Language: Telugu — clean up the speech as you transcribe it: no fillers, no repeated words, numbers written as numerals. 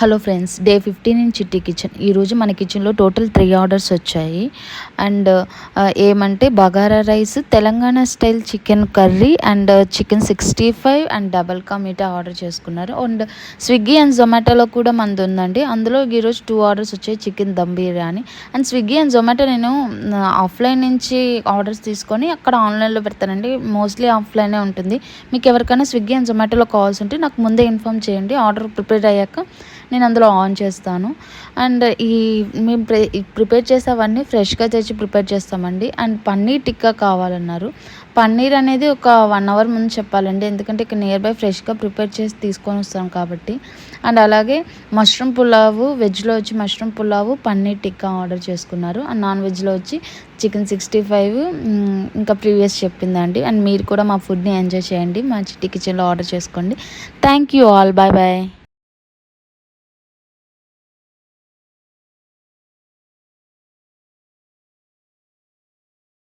Hello friends, day 15 in Chitti kitchen. ఈరోజు మన కిచెన్లో టోటల్ 3 ఆర్డర్స్ వచ్చాయి. అండ్ ఏమంటే bagara rice, Telangana style chicken curry and chicken 65 and double ka meetha order చేసుకున్నారు. అండ్ స్విగ్గీ అండ్ జొమాటోలో కూడా మనది ఉందండి. అందులో ఈరోజు 2 ఆర్డర్స్ వచ్చాయి, chicken dum biryani. And Swiggy and Zomato నేను ఆఫ్లైన్ నుంచి ఆర్డర్స్ తీసుకొని అక్కడ ఆన్లైన్లో పెడతానండి. మోస్ట్లీ ఆఫ్లైనే ఉంటుంది. మీకు ఎవరికైనా స్విగ్గీ అండ్ జొమాటోలో కావాల్సి ఉంటే నాకు ముందే ఇన్ఫామ్ చేయండి. ఆర్డర్ ప్రిపేర్ అయ్యాక నేను అందులో ఆన్ చేస్తాను. అండ్ మేము ప్రిపేర్ చేసేవన్నీ ఫ్రెష్గా తెచ్చి ప్రిపేర్ చేస్తామండి. అండ్ పన్నీర్ టిక్కా కావాలన్నారు. పన్నీర్ అనేది ఒక 1 అవర్ ముందు చెప్పాలండి, ఎందుకంటే ఇక్కడ నియర్ బై ఫ్రెష్గా ప్రిపేర్ చేసి తీసుకొని వస్తాం కాబట్టి. అండ్ అలాగే మష్రూమ్ పులావు, వెజ్లో వచ్చి మష్రూమ్ పులావు, పన్నీర్ టిక్కా ఆర్డర్ చేసుకున్నారు. అండ్ నాన్ వెజ్లో వచ్చి చికెన్ 65 ఇంకా ప్రీవియస్ చెప్పిందండి. అండ్ మీరు కూడా మా ఫుడ్ని ఎంజాయ్ చేయండి, మా చిట్టి కిచెన్లో ఆర్డర్ చేసుకోండి. Thank you all, bye bye.